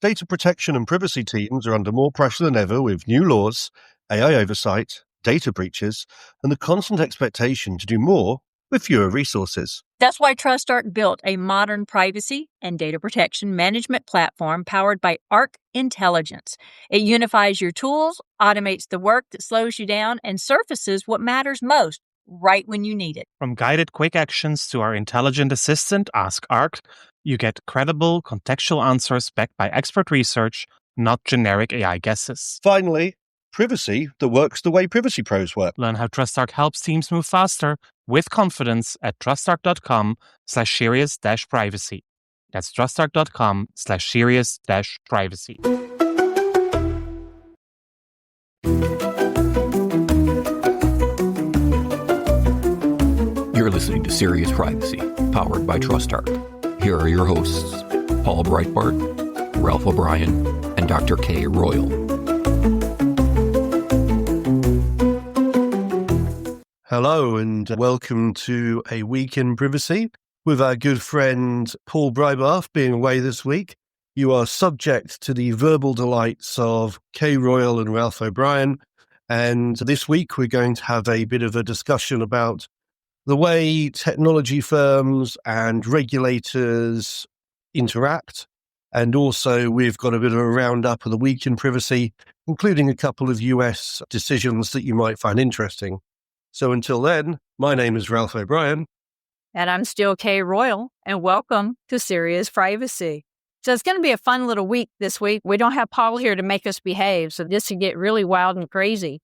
Data protection and privacy teams are under more pressure than ever with new laws, AI oversight, data breaches, and the constant expectation to do more with fewer resources. That's why TrustArc built a modern privacy and data protection management platform powered by Arc Intelligence. It unifies your tools, automates the work that slows you down, and surfaces what matters most right when you need it. From guided quick actions to our intelligent assistant, Ask Arc, you get credible, contextual answers backed by expert research, not generic AI guesses. Finally, privacy that works the way privacy pros work. Learn how TrustArc helps teams move faster with confidence at trustarc.com/serious-privacy. That's trustarc.com/serious-privacy. You're listening to Serious Privacy, powered by TrustArc. Here are your hosts, Paul Breitbart, Ralph O'Brien, and Dr. Kay Royal. Hello and welcome to A Week in Privacy with our good friend Paul Breitbart being away this week. You are subject to the verbal delights of Kay Royal and Ralph O'Brien, and this week we're going to have a bit of a discussion about the way technology firms and regulators interact. And also we've got a bit of a roundup of the week in privacy, including a couple of US decisions that you might find interesting. So until then, my name is Ralph O'Brien. And I'm still Kay Royal, and welcome to Serious Privacy. So it's going to be a fun little week this week. We don't have Paul here to make us behave, so this could get really wild and crazy.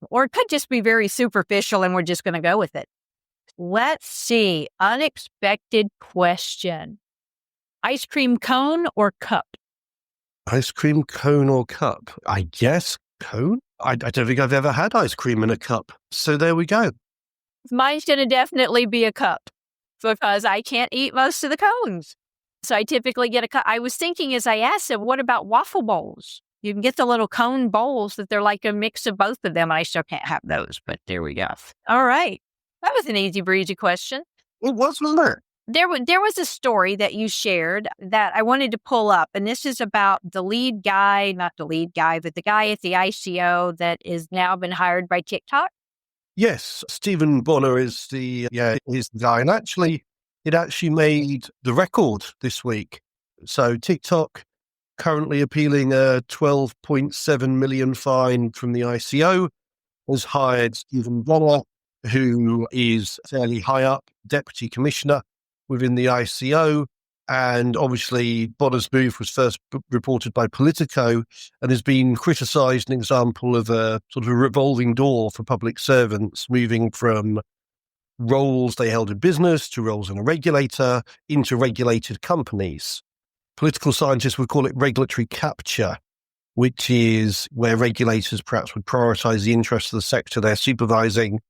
Or it could just be very superficial and we're just going to go with it. Let's see. Unexpected question. Ice cream cone or cup? Ice cream cone or cup? I guess cone. I don't think I've ever had ice cream in a cup. So there we go. Mine's going to definitely be a cup because I can't eat most of the cones. So I typically get a cup. I was thinking as I asked him, what about waffle bowls? You can get the little cone bowls that they're like a mix of both of them. I still can't have those, but there we go. All right. That was an easy breezy question. It was, wasn't it? There was a story that you shared that I wanted to pull up, and this is about the lead guy, not the lead guy, but the guy at the ICO that is now been hired by TikTok. Yes, Stephen Bonner is the guy, and it actually made the record this week. So TikTok currently appealing a $12.7 million fine from the ICO, has hired Stephen Bonner, who is fairly high up, deputy commissioner within the ICO. And obviously, Bonner's move was first reported by Politico and has been criticised, an example of a sort of a revolving door for public servants, moving from roles they held in business to roles in a regulator into regulated companies. Political scientists would call it regulatory capture, which is where regulators perhaps would prioritise the interests of the sector they're supervising.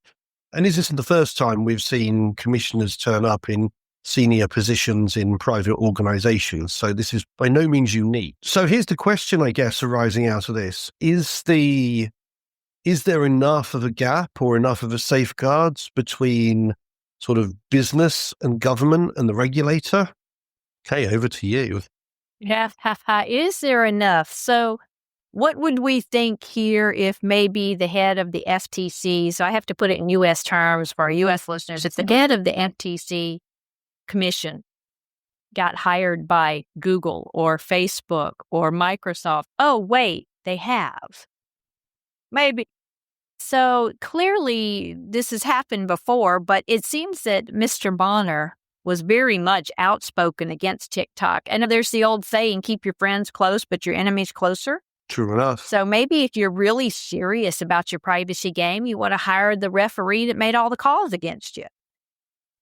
And this isn't the first time we've seen commissioners turn up in senior positions in private organizations. So this is by no means unique. So here's the question, I guess, arising out of this. Is there enough of a gap or enough of a safeguards between sort of business and government and the regulator? Okay, over to you. Yeah, is there enough? So what would we think here if maybe the head of the FTC, so I have to put it in U.S. terms for our U.S. listeners, if the head of the FTC commission got hired by Google or Facebook or Microsoft? Oh, wait, they have. Maybe. So clearly this has happened before, but it seems that Mr. Bonner was very much outspoken against TikTok. And there's the old saying, keep your friends close, but your enemies closer. True enough. So maybe if you're really serious about your privacy game, you want to hire the referee that made all the calls against you.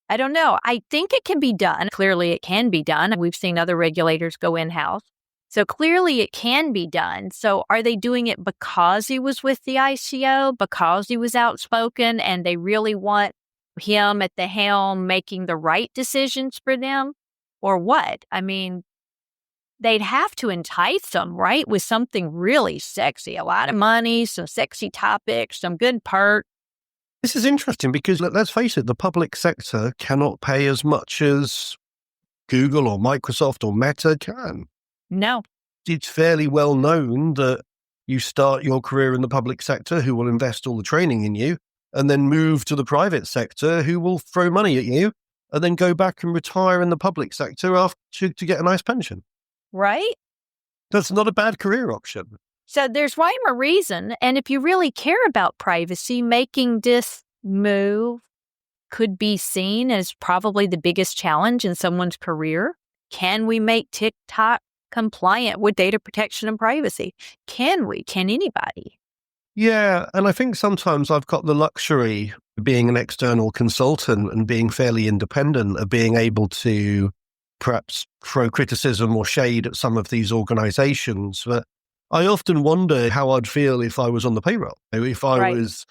I don't know. I think it can be done. Clearly it can be done. We've seen other regulators go in-house. So clearly it can be done. So are they doing it because he was with the ICO, because he was outspoken, and they really want him at the helm making the right decisions for them? Or what? I mean, they'd have to entice them, right, with something really sexy, a lot of money, some sexy topics, some good perks. This is interesting because, let's face it, the public sector cannot pay as much as Google or Microsoft or Meta can. No. it's fairly well known that you start your career in the public sector, who will invest all the training in you, and then move to the private sector, who will throw money at you, and then go back and retire in the public sector after to get a nice pension. Right? That's not a bad career option. So there's rhyme or reason. And if you really care about privacy, making this move could be seen as probably the biggest challenge in someone's career. Can we make TikTok compliant with data protection and privacy? Can we? Can anybody? Yeah, and I think sometimes I've got the luxury, being an external consultant and being fairly independent, of being able to perhaps throw criticism or shade at some of these organizations. But I often wonder how I'd feel if I was on the payroll, if I was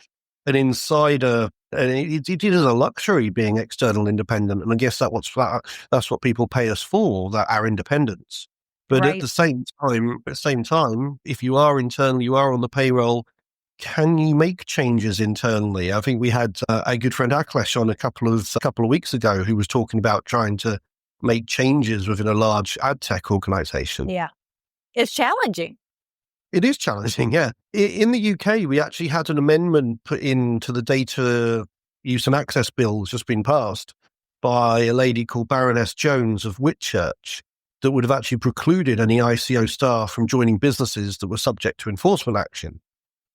an insider. And it is a luxury being external independent. And I guess that's what people pay us for, that our independence. But at the same time, if you are internal, you are on the payroll, can you make changes internally? I think we had a good friend Aklesh on a couple of weeks ago who was talking about trying to make changes within a large ad tech organization. Yeah. It's challenging. It is challenging, yeah. In the UK, we actually had an amendment put into the Data Use and Access Bill that's just been passed by a lady called Baroness Jones of Whitchurch that would have actually precluded any ICO staff from joining businesses that were subject to enforcement action.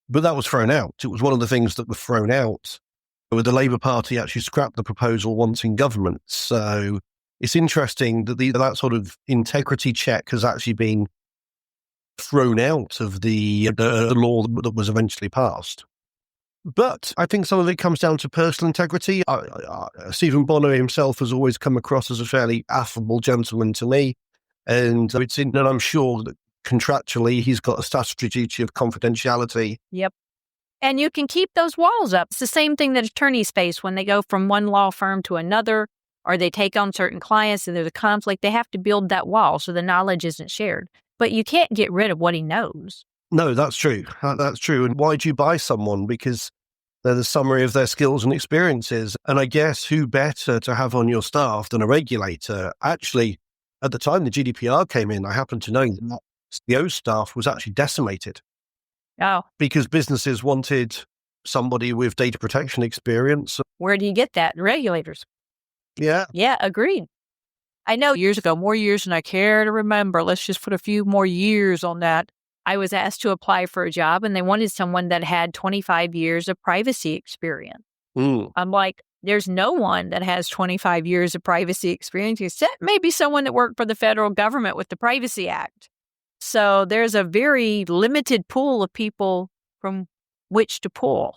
But that was thrown out. It was one of the things that were thrown out, where the Labour Party actually scrapped the proposal once in government. So it's interesting that that sort of integrity check has actually been thrown out of the law that was eventually passed. But I think some of it comes down to personal integrity. Stephen Bonner himself has always come across as a fairly affable gentleman to me. And I'm sure that contractually he's got a statutory duty of confidentiality. Yep. And you can keep those walls up. It's the same thing that attorneys face when they go from one law firm to another, or they take on certain clients and there's a conflict. They have to build that wall so the knowledge isn't shared. But you can't get rid of what he knows. No, that's true. That's true. And why do you buy someone? Because they're the summary of their skills and experiences. And I guess who better to have on your staff than a regulator? Actually, at the time the GDPR came in, I happen to know that SEO staff was actually decimated. Oh. Because businesses wanted somebody with data protection experience. Where do you get that? Regulators. Yeah. Yeah, agreed. I know years ago, more years than I care to remember, let's just put a few more years on that, I was asked to apply for a job and they wanted someone that had 25 years of privacy experience. I'm like, there's no one that has 25 years of privacy experience, except maybe someone that worked for the federal government with the Privacy Act. So there's a very limited pool of people from which to pull.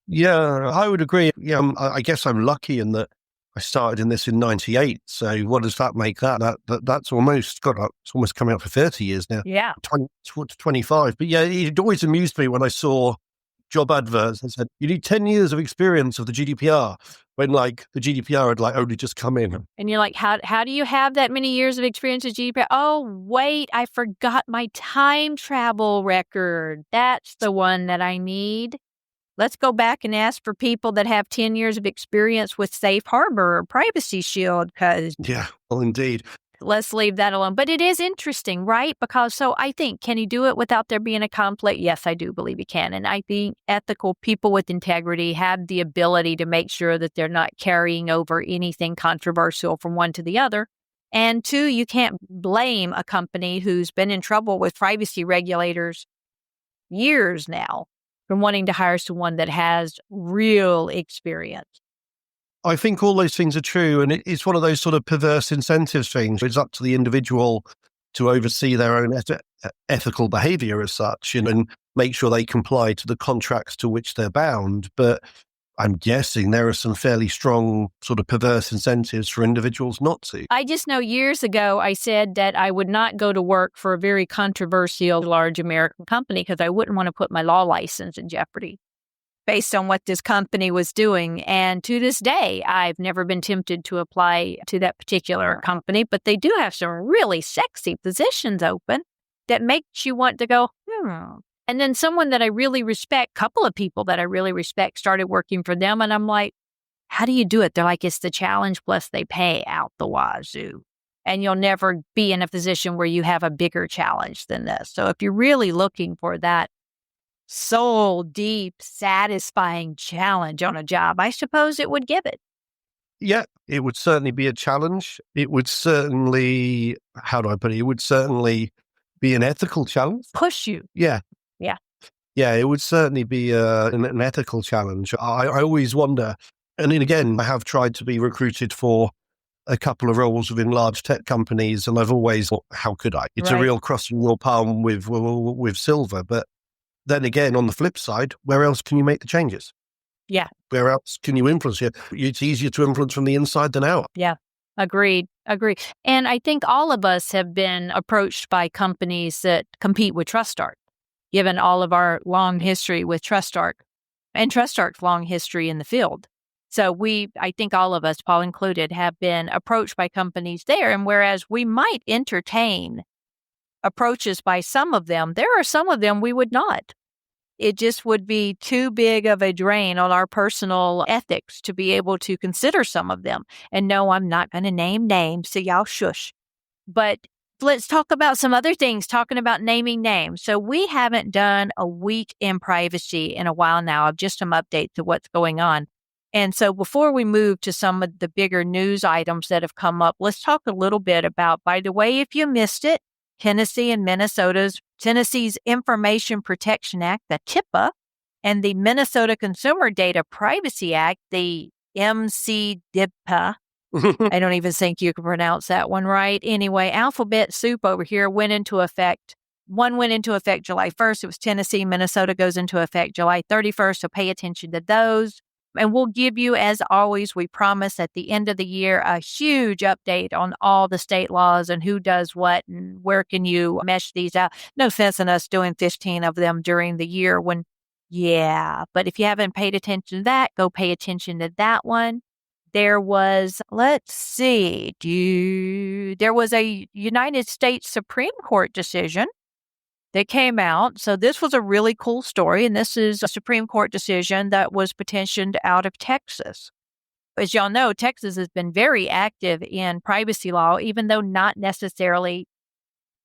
Yeah, I would agree. Yeah, I guess I'm lucky in that I started in this in 98. So what does that make that? That's almost, it's almost coming up for 30 years now. Yeah. 25. But yeah, it always amused me when I saw job adverts that said, you need 10 years of experience of the GDPR, when like the GDPR had like only just come in. And you're like, how do you have that many years of experience with GDPR? Oh, wait, I forgot my time travel record. That's the one that I need. Let's go back and ask for people that have 10 years of experience with Safe Harbor or Privacy Shield, because yeah, well, indeed. Let's leave that alone. But it is interesting, right? Because so I think, can he do it without there being a conflict? Yes, I do believe he can. And I think ethical people with integrity have the ability to make sure that they're not carrying over anything controversial from one to the other. And two, you can't blame a company who's been in trouble with privacy regulators years now from wanting to hire someone that has real experience. I think all those things are true, and it's one of those sort of perverse incentives things. It's up to the individual to oversee their own ethical behavior as such, and make sure they comply to the contracts to which they're bound. But I'm guessing there are some fairly strong sort of perverse incentives for individuals not to. I just know years ago I said that I would not go to work for a very controversial large American company because I wouldn't want to put my law license in jeopardy based on what this company was doing. And to this day, I've never been tempted to apply to that particular company, but they do have some really sexy positions open that makes you want to go, And then someone that I really respect, couple of people that I really respect started working for them. And I'm like, how do you do it? They're like, it's the challenge plus they pay out the wazoo. and you'll never be in a position where you have a bigger challenge than this. So if you're really looking for that soul deep, satisfying challenge on a job, I suppose it would give it. Yeah, it would certainly be a challenge. It would certainly, how do I put it? It would certainly be an ethical challenge. Push you. Yeah. Yeah. Yeah, it would certainly be an ethical challenge. I always wonder, and then again, I have tried to be recruited for a couple of roles within large tech companies, and I've always thought, how could I? It's a real crossing your palm with silver. But then again, on the flip side, where else can you make the changes? Yeah. Where else can you influence it? It's easier to influence from the inside than out. Yeah. Agreed. And I think all of us have been approached by companies that compete with TrustArc, given all of our long history with TrustArc and TrustArc's long history in the field. So I think all of us, Paul included, have been approached by companies there. And whereas we might entertain approaches by some of them, there are some of them we would not. It just would be too big of a drain on our personal ethics to be able to consider some of them. And no, I'm not going to name names, so y'all shush. But let's talk about some other things, talking about naming names. So we haven't done a week in privacy in a while now, of just some updates to what's going on. And so before we move to some of the bigger news items that have come up, let's talk a little bit about, by the way, if you missed it, Tennessee and Tennessee's Information Protection Act, the TIPA, and the Minnesota Consumer Data Privacy Act, the MCDPA. I don't even think you can pronounce that one right. Anyway, alphabet soup over here went into effect. One went into effect July 1st. It was Tennessee. Minnesota goes into effect July 31st. So pay attention to those. And we'll give you, as always, we promise at the end of the year, a huge update on all the state laws and who does what and where can you mesh these out. No sense in us doing 15 of them during the year but if you haven't paid attention to that, go pay attention to that one. There was, there was a United States Supreme Court decision that came out. So this was a really cool story, and this is a Supreme Court decision that was petitioned out of Texas. As y'all know, Texas has been very active in privacy law, even though not necessarily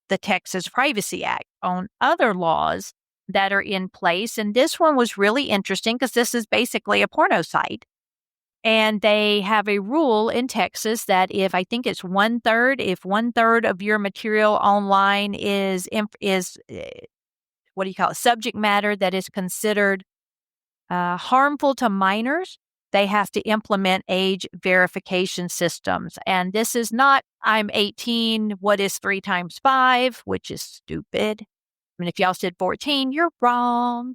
the Texas Privacy Act, on other laws that are in place. And this one was really interesting because this is basically a porno site. And they have a rule in Texas that if one third of your material online is subject matter that is considered harmful to minors, they have to implement age verification systems. And this is not, I'm 18, what is 3 times 5, which is stupid. I mean, if y'all said 14, you're wrong.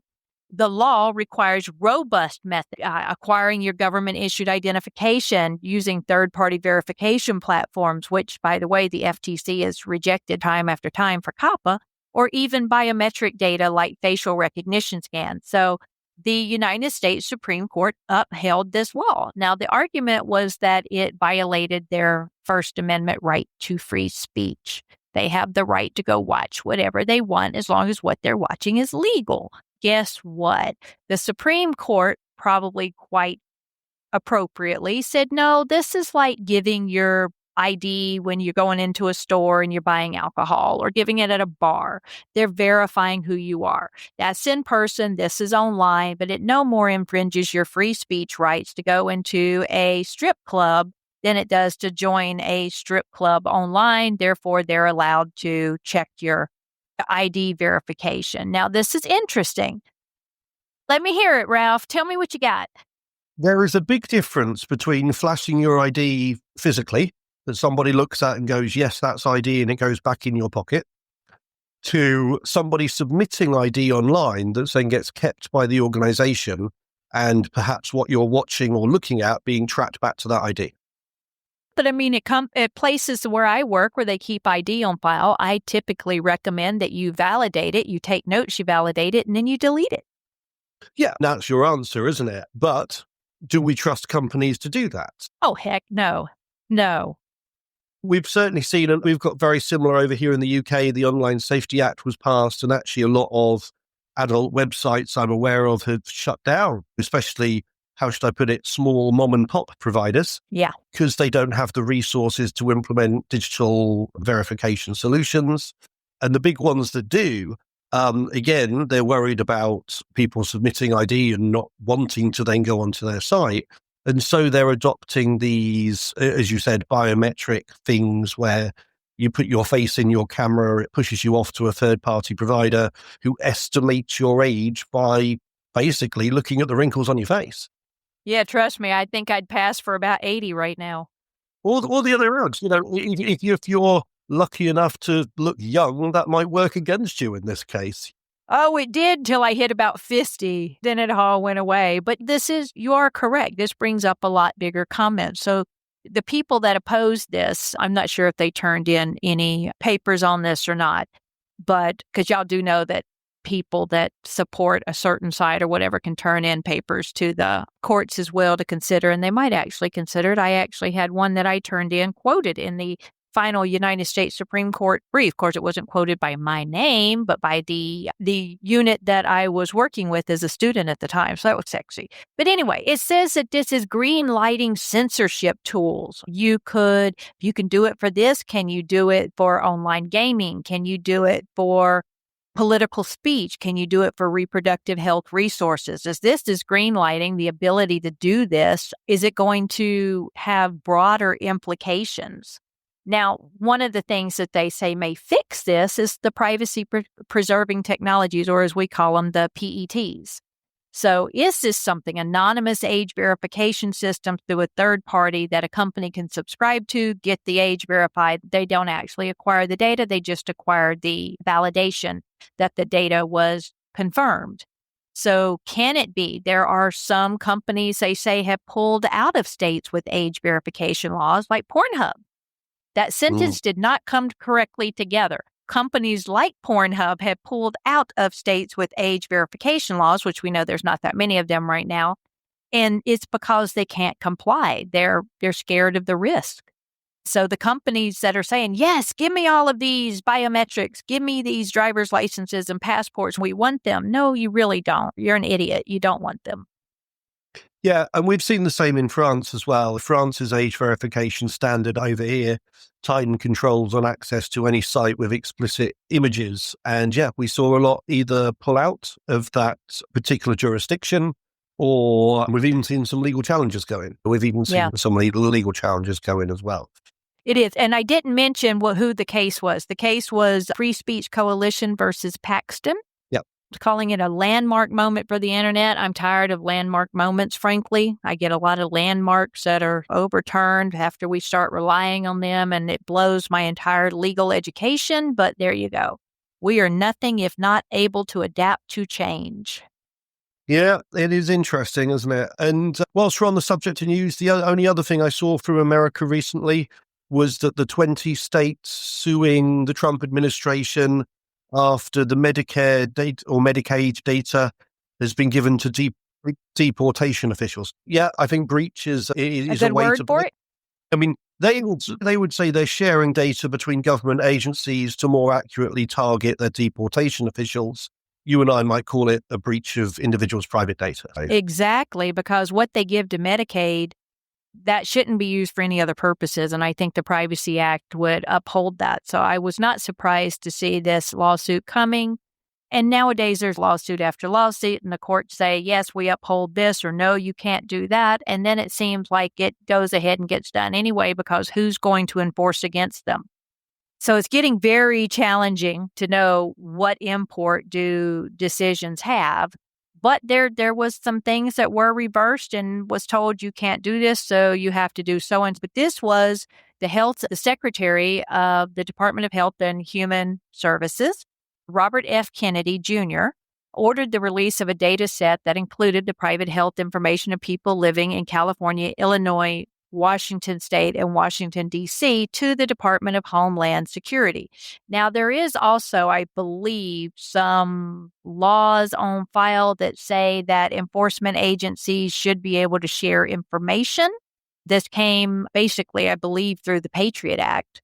The law requires robust method, acquiring your government-issued identification using third-party verification platforms, which, by the way, the FTC has rejected time after time for COPPA, or even biometric data like facial recognition scans. So the United States Supreme Court upheld this law. Now, the argument was that it violated their First Amendment right to free speech. They have the right to go watch whatever they want as long as what they're watching is legal. Guess what? The Supreme Court, probably quite appropriately, said, no, this is like giving your ID when you're going into a store and you're buying alcohol, or giving it at a bar. They're verifying who you are. That's in person. This is online, but it no more infringes your free speech rights to go into a strip club than it does to join a strip club online. Therefore, they're allowed to check your ID verification. Now, this is interesting. Let me hear it, Ralph. Tell me what you got. There is a big difference between flashing your ID physically, that somebody looks at and goes, yes, that's ID, and it goes back in your pocket, to somebody submitting ID online that then gets kept by the organization, and perhaps what you're watching or looking at being tracked back to that ID. But I mean, at places where I work where they keep ID on file, I typically recommend that you validate it, you take notes, you validate it, and then you delete it. Yeah, that's your answer, isn't it? But do we trust companies to do that? Oh, heck no. No. We've certainly seen, and we've got very similar over here in the UK. The Online Safety Act was passed, and actually a lot of adult websites I'm aware of have shut down, especially how should I put it, small mom and pop providers. Yeah. Because they don't have the resources to implement digital verification solutions. And the big ones that do, again, they're worried about people submitting ID and not wanting to then go onto their site. And so they're adopting these, as you said, biometric things where you put your face in your camera, it pushes you off to a third-party provider who estimates your age by basically looking at the wrinkles on your face. Yeah, trust me, I think I'd pass for about 80 right now. Or the other way around. If you're lucky enough to look young, that might work against you in this case. Oh, it did till I hit about 50. Then it all went away. But you are correct. This brings up a lot bigger comments. So the people that opposed this, I'm not sure if they turned in any papers on this or not, but because y'all do know that people that support a certain side or whatever can turn in papers to the courts as well to consider, and they might actually consider it. I actually had one that I turned in quoted in the final United States Supreme Court brief. Of course, it wasn't quoted by my name, but by the unit that I was working with as a student at the time. So that was sexy. But anyway, it says that this is green lighting censorship tools. You can do it for this. Can you do it for online gaming? Can you do it for political speech? Can you do it for reproductive health resources? As this is green lighting the ability to do this, is it going to have broader implications? Now, one of the things that they say may fix this is the privacy preserving technologies, or as we call them, the PETs. So is this something, anonymous age verification system through a third party that a company can subscribe to, get the age verified? They don't actually acquire the data. They just acquire the validation that the data was confirmed. So can it be? There are some companies, they say, have pulled out of states with age verification laws, like Pornhub. That sentence did not come correctly together. Companies like Pornhub have pulled out of states with age verification laws, which we know there's not that many of them right now. And it's because they can't comply. They're scared of the risk. So the companies that are saying, yes, give me all of these biometrics, give me these driver's licenses and passports, we want them. No, you really don't. You're an idiot. You don't want them. Yeah, and we've seen the same in France as well. France's age verification standard over here tightened controls on access to any site with explicit images. And yeah, we saw a lot either pull out of that particular jurisdiction, or we've even seen some legal challenges going. We've even seen some legal challenges going as well. It is. And I didn't mention who the case was. The case was Free Speech Coalition versus Paxton. Calling it a landmark moment for the internet. I'm tired of landmark moments, frankly. I get a lot of landmarks that are overturned after we start relying on them, and it blows my entire legal education. But there you go. We are nothing if not able to adapt to change. Yeah, it is interesting, isn't it? And whilst we're on the subject of news, the only other thing I saw from America recently was that the 20 states suing the Trump administration after the Medicare data or Medicaid data has been given to deportation officials. Yeah, I think breach is a way word to for it. I mean, they would say they're sharing data between government agencies to more accurately target their deportation officials. You and I might call it a breach of individuals' private data. Exactly, because what they give to Medicaid, that shouldn't be used for any other purposes. And I think the Privacy Act would uphold that. So I was not surprised to see this lawsuit coming. And nowadays there's lawsuit after lawsuit, and the courts say, yes, we uphold this, or no, you can't do that. And then it seems like it goes ahead and gets done anyway, because who's going to enforce against them? So it's getting very challenging to know what import do decisions have. But there was some things that were reversed and was told you can't do this, so you have to do so. But this was the Secretary of the Department of Health and Human Services, Robert F. Kennedy Jr., ordered the release of a data set that included the private health information of people living in California, Illinois, Washington State, and Washington, D.C. to the Department of Homeland Security. Now, there is also, I believe, some laws on file that say that enforcement agencies should be able to share information. This came basically, I believe, through the Patriot Act.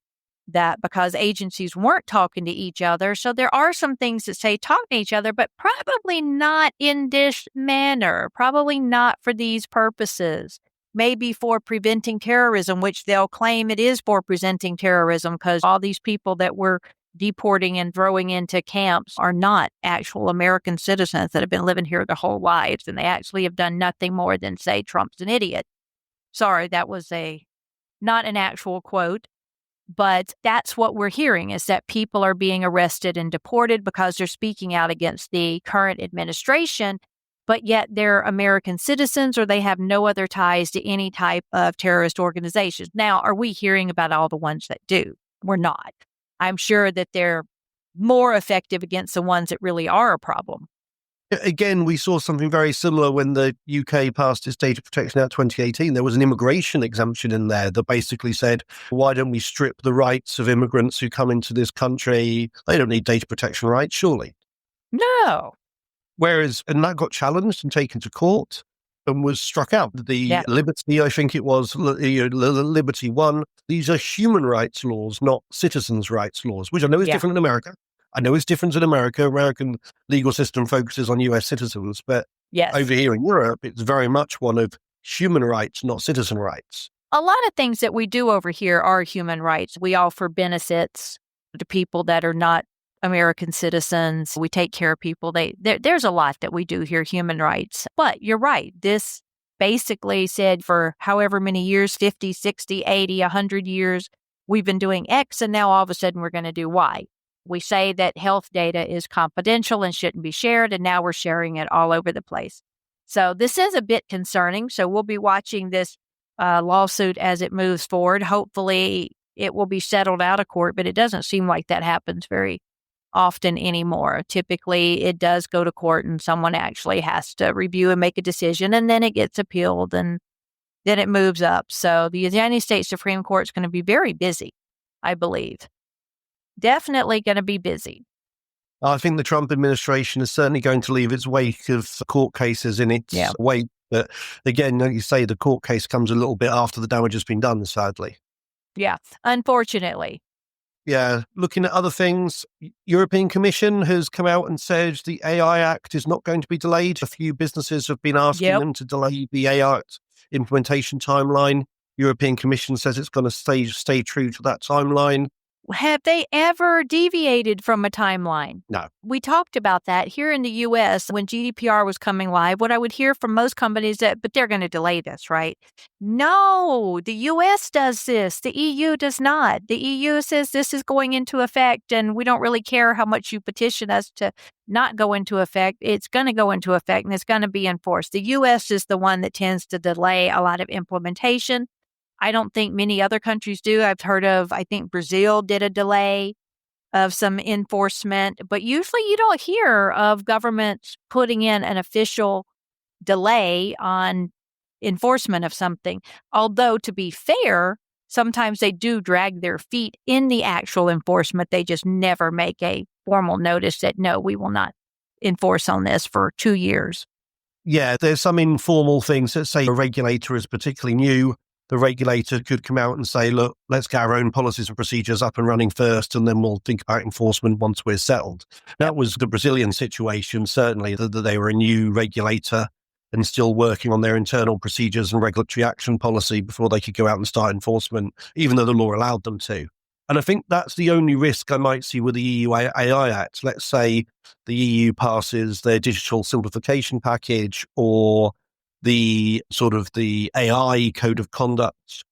that because agencies weren't talking to each other. So there are some things that say talk to each other, but probably not in this manner, probably not for these purposes. Maybe for preventing terrorism, which they'll claim it is for preventing terrorism because all these people that we're deporting and throwing into camps are not actual American citizens that have been living here their whole lives, and they actually have done nothing more than say Trump's an idiot. Sorry, that was not an actual quote, but that's what we're hearing is that people are being arrested and deported because they're speaking out against the current administration, but yet they're American citizens or they have no other ties to any type of terrorist organizations. Now, are we hearing about all the ones that do? We're not. I'm sure that they're more effective against the ones that really are a problem. Again, we saw something very similar when the UK passed its Data Protection Act 2018. There was an immigration exemption in there that basically said, why don't we strip the rights of immigrants who come into this country? They don't need data protection rights, surely. No. And that got challenged and taken to court and was struck out. The Liberty, I think it was, Liberty 1, these are human rights laws, not citizens' rights laws, which I know is different in America. I know it's different in America. American legal system focuses on US citizens, but over here in Europe, it's very much one of human rights, not citizen rights. A lot of things that we do over here are human rights. We offer benefits to people that are not American citizens. We take care of people. There's a lot that we do here, human rights. But you're right. This basically said for however many years, 50, 60, 80, 100 years, we've been doing X, and now all of a sudden we're going to do Y. We say that health data is confidential and shouldn't be shared, and now we're sharing it all over the place. So this is a bit concerning. So we'll be watching this lawsuit as it moves forward. Hopefully it will be settled out of court, but it doesn't seem like that happens very often anymore. Typically, it does go to court and someone actually has to review and make a decision, and then it gets appealed and then it moves up. So the United States Supreme Court is going to be very busy, I believe. Definitely going to be busy. I think the Trump administration is certainly going to leave its wake of court cases in its wake. But again, like you say, the court case comes a little bit after the damage has been done, sadly. Yeah, unfortunately. Yeah, looking at other things, European Commission has come out and said the AI Act is not going to be delayed. A few businesses have been asking them to delay the AI Act implementation timeline. European Commission says it's going to stay true to that timeline. Have they ever deviated from a timeline? No. We talked about that here in the U.S. when GDPR was coming live. What I would hear from most companies but they're going to delay this, right? No, the U.S. does this. The EU does not. The EU says this is going into effect, and we don't really care how much you petition us to not go into effect. It's going to go into effect, and it's going to be enforced. The U.S. is the one that tends to delay a lot of implementation. I don't think many other countries do. I've heard of, I think Brazil did a delay of some enforcement, but usually you don't hear of governments putting in an official delay on enforcement of something. Although, to be fair, sometimes they do drag their feet in the actual enforcement. They just never make a formal notice that, no, we will not enforce on this for 2 years. Yeah, there's some informal things that say a regulator is particularly new. The regulator could come out and say, look, let's get our own policies and procedures up and running first, and then we'll think about enforcement once we're settled. That was the Brazilian situation, certainly, that they were a new regulator and still working on their internal procedures and regulatory action policy before they could go out and start enforcement, even though the law allowed them to. And I think that's the only risk I might see with the EU AI Act. Let's say the EU passes their digital simplification package, or the AI code of conduct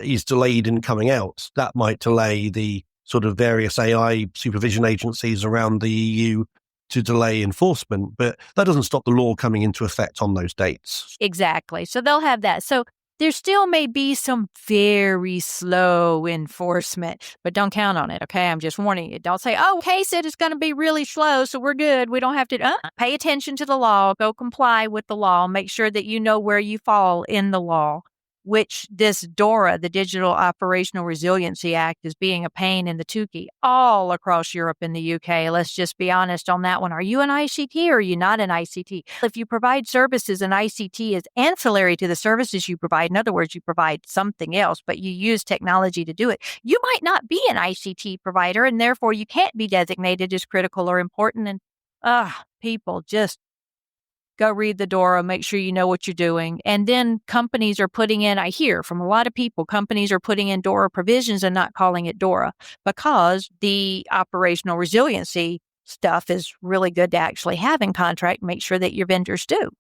is delayed in coming out. That might delay the sort of various AI supervision agencies around the EU to delay enforcement, but that doesn't stop the law coming into effect on those dates. Exactly. So they'll have that. So there still may be some very slow enforcement, but don't count on it, okay? I'm just warning you. Don't say, oh, Kay said it's going to be really slow, so we're good. We don't have to pay attention to the law. Go comply with the law. Make sure that you know where you fall in the law. which this DORA, the Digital Operational Resiliency Act, is being a pain in the Tukey all across Europe and the UK. Let's just be honest on that one. Are you an ICT or are you not an ICT? If you provide services, an ICT is ancillary to the services you provide. In other words, you provide something else, but you use technology to do it. You might not be an ICT provider, and therefore you can't be designated as critical or important. And people just go read the DORA, make sure you know what you're doing. And then companies are putting in, I hear from a lot of people, companies are putting in DORA provisions and not calling it DORA because the operational resiliency stuff is really good to actually have in contract. Make sure that your vendors do.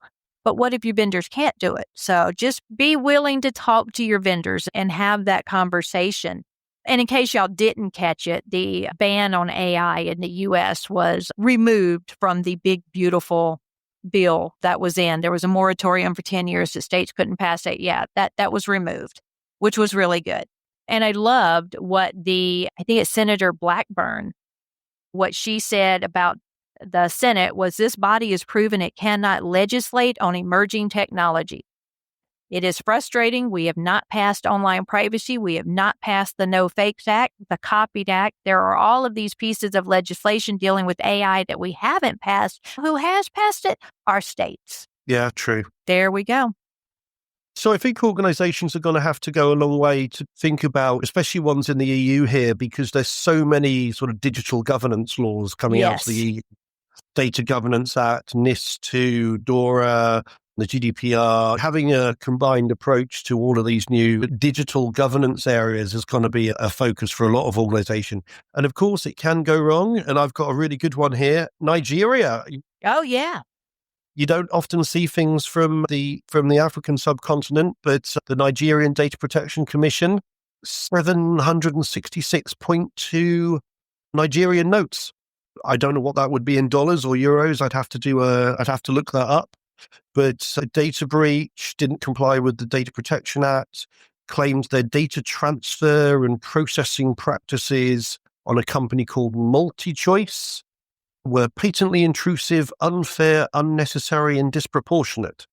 But what if your vendors can't do it? So just be willing to talk to your vendors and have that conversation. And in case y'all didn't catch it, the ban on AI in the U.S. was removed from the big, beautiful bill that was in. There was a moratorium for 10 years that states couldn't pass it. Yeah, that was removed, which was really good. And I loved what I think it's Senator Blackburn, what she said about the Senate was this body has proven it cannot legislate on emerging technology. It is frustrating. We have not passed online privacy. We have not passed the No Fakes Act, the Copied Act. There are all of these pieces of legislation dealing with AI that we haven't passed. Who has passed it? Our states. Yeah, true. There we go. So I think organizations are going to have to go a long way to think about, especially ones in the EU here, because there's so many sort of digital governance laws coming out of the EU. Data Governance Act, NIS2, DORA, the GDPR. Having a combined approach to all of these new digital governance areas is going to be a focus for a lot of organizations. And of course, it can go wrong. And I've got a really good one here. Nigeria. Oh, yeah. You don't often see things from the African subcontinent, but the Nigerian Data Protection Commission, 766.2 Nigerian notes. I don't know what that would be in dollars or euros. I'd have to look that up. But a data breach, didn't comply with the Data Protection Act, claimed their data transfer and processing practices on a company called MultiChoice were patently intrusive, unfair, unnecessary, and disproportionate.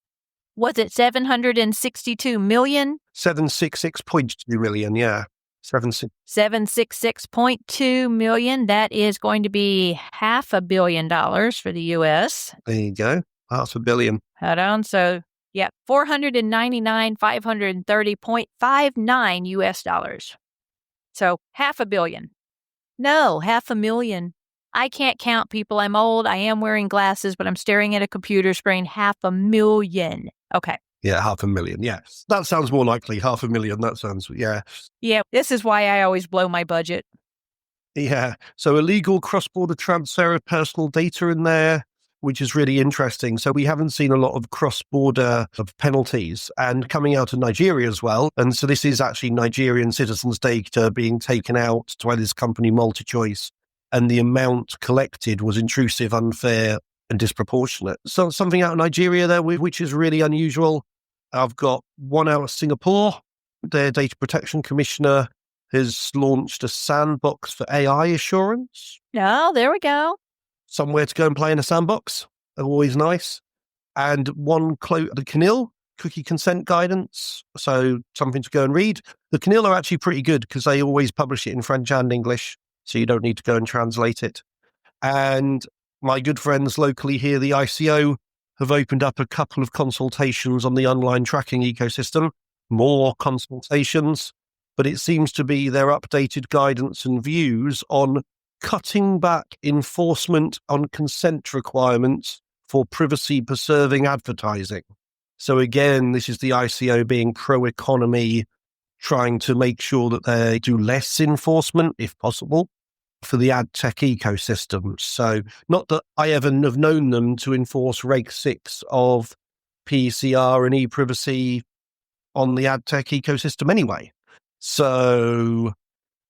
Was it 762 million? 766.2 million, yeah. 766.2 million. That is going to be $500 million for the U.S. There you go. $500 million. Hold on. So, yeah, 530.59 U.S. dollars. So $500 million. No, $500,000. I can't count, people. I'm old. I am wearing glasses, but I'm staring at a computer screen. $500,000. Okay. Yeah, $500,000. Yeah, that sounds more likely. $500,000. That sounds, yeah. Yeah, this is why I always blow my budget. Yeah. So illegal cross-border transfer of personal data in there, which is really interesting. So we haven't seen a lot of cross-border penalties and coming out of Nigeria as well. And so this is actually Nigerian citizens' data being taken out by this company MultiChoice. And the amount collected was intrusive, unfair, and disproportionate. So something out of Nigeria there, which is really unusual. I've got one out of Singapore. Their data protection commissioner has launched a sandbox for AI assurance. Oh, there we go. Somewhere to go and play in a sandbox. Always nice. And one the CNIL, cookie consent guidance. So something to go and read. The CNIL are actually pretty good because they always publish it in French and English. So you don't need to go and translate it. And my good friends locally here, the ICO, have opened up a couple of consultations on the online tracking ecosystem, more consultations, but it seems to be their updated guidance and views on cutting back enforcement on consent requirements for privacy-preserving advertising. So again, this is the ICO being pro-economy, trying to make sure that they do less enforcement, if possible, for the ad tech ecosystem. So not that I ever have known them to enforce Reg 6 of PCR and e-privacy on the ad tech ecosystem anyway. So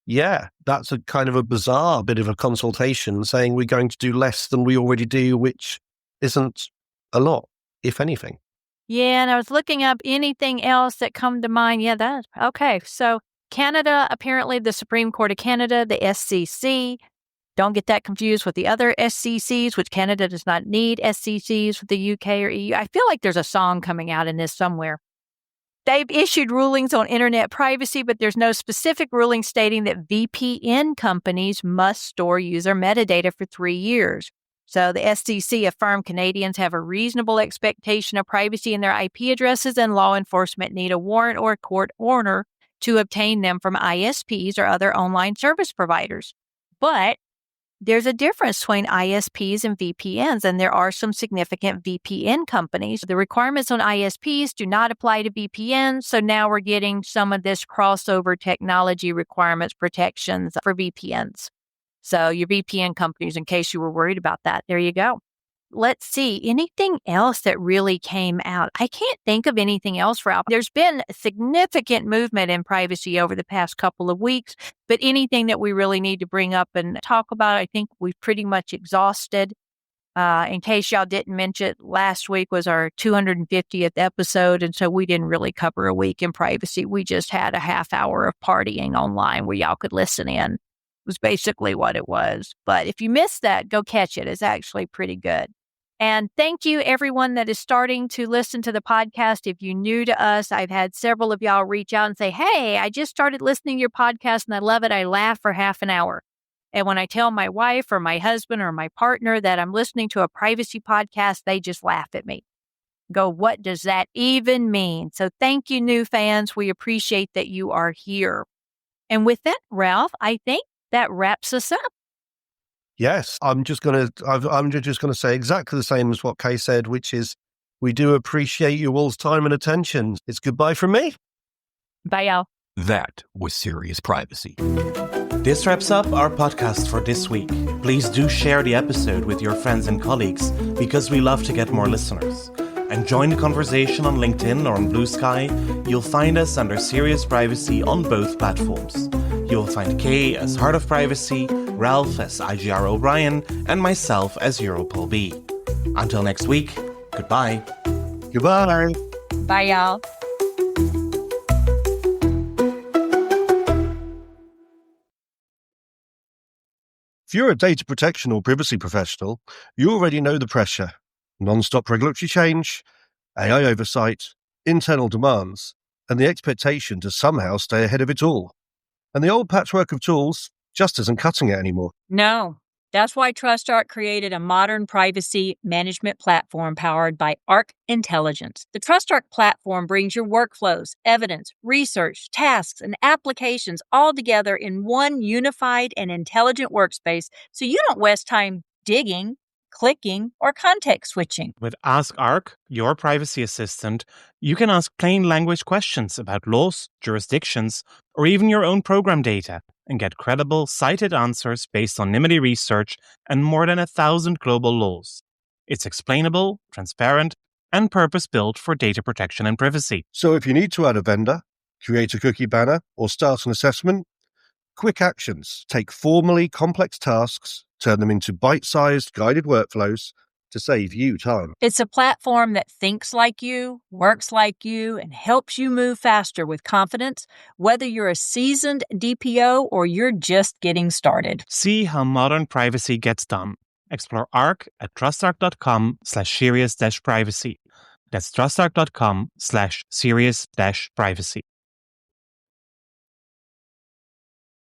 yeah, that's a kind of a bizarre bit of a consultation saying we're going to do less than we already do, which isn't a lot, if anything. Yeah, and I was looking up anything else that come to mind. Yeah, that's okay. So Canada, apparently the Supreme Court of Canada, the SCC, don't get that confused with the other SCCs, which Canada does not need SCCs with the UK or EU. I feel like there's a song coming out in this somewhere. They've issued rulings on internet privacy, but there's no specific ruling stating that VPN companies must store user metadata for 3 years. So the SEC affirmed Canadians have a reasonable expectation of privacy in their IP addresses, and law enforcement need a warrant or a court order to obtain them from ISPs or other online service providers. But there's a difference between ISPs and VPNs, and there are some significant VPN companies. The requirements on ISPs do not apply to VPNs, so now we're getting some of this crossover technology requirements protections for VPNs. So your VPN companies, in case you were worried about that, there you go. Let's see, anything else that really came out? I can't think of anything else, Ralph. There's been significant movement in privacy over the past couple of weeks, but anything that we really need to bring up and talk about, I think we've pretty much exhausted. In case y'all didn't mention it, last week was our 250th episode, and so we didn't really cover a week in privacy. We just had a half hour of partying online where y'all could listen in. It was basically what it was. But if you missed that, go catch it. It's actually pretty good. And thank you, everyone that is starting to listen to the podcast. If you're new to us, I've had several of y'all reach out and say, hey, I just started listening to your podcast and I love it. I laugh for half an hour. And when I tell my wife or my husband or my partner that I'm listening to a privacy podcast, they just laugh at me. Go, what does that even mean? So thank you, new fans. We appreciate that you are here. And with that, Ralph, I think that wraps us up. Yes, I'm just gonna say exactly the same as what Kay said, which is we do appreciate you all's time and attention. It's goodbye from me. Bye, y'all. That was Serious Privacy. This wraps up our podcast for this week. Please do share the episode with your friends and colleagues because we love to get more listeners. And join the conversation on LinkedIn or on Blue Sky. You'll find us under Serious Privacy on both platforms. You'll find Kay as Heart of Privacy, Ralph as IGR O'Brien, and myself as Europol B. Until next week, goodbye. Goodbye. Bye, y'all. If you're a data protection or privacy professional, you already know the pressure. Non-stop regulatory change, AI oversight, internal demands, and the expectation to somehow stay ahead of it all. And the old patchwork of tools just isn't cutting it anymore. No, that's why TrustArc created a modern privacy management platform powered by Arc Intelligence. The TrustArc platform brings your workflows, evidence, research, tasks, and applications all together in one unified and intelligent workspace so you don't waste time digging, clicking, or context switching. With Ask Arc, your privacy assistant, you can ask plain language questions about laws, jurisdictions, or even your own program data and get credible, cited answers based on NIMBY research and more than 1,000 global laws. It's explainable, transparent, and purpose-built for data protection and privacy. So if you need to add a vendor, create a cookie banner, or start an assessment, quick actions take formally complex tasks, turn them into bite-sized guided workflows to save you time. It's a platform that thinks like you, works like you, and helps you move faster with confidence, whether you're a seasoned DPO or you're just getting started. See how modern privacy gets done. Explore Arc at trustarc.com/serious-privacy. That's trustarc.com/serious-privacy.